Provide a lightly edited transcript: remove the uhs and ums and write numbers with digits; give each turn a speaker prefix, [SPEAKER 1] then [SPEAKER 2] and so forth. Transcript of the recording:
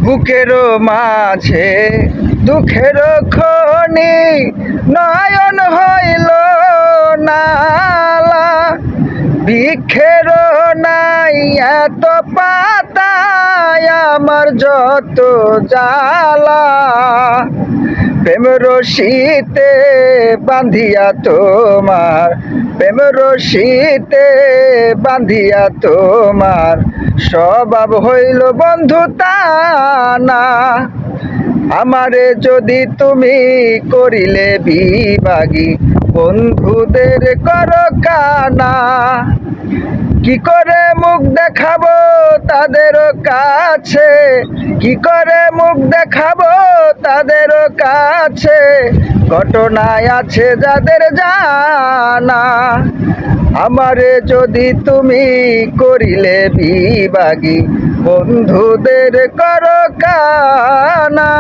[SPEAKER 1] বুকের মাঝে দুঃখের খনি নয়ন হইল নালা, ভিক্ষের নাই এত পাতায় আমার যত জ্বালা। প্রেম রশিতে বান্ধিয়া তোমার, প্রেম রশিতে বান্ধিয়া তোমার স্বভাব হইল বন্ধু তানা। আমারে যদি তুমি করিলে বিভাগী, বন্ধুদের কর কানা। কি করে মুখ দেখাবো তাদের কাছে, কি করে মুখ দেখাবো তাদের কাছে, ঘটনায় আছে যাদের জানা। আমারে যদি তুমি করিলে বিভাগী, বন্ধুদের কর কানা।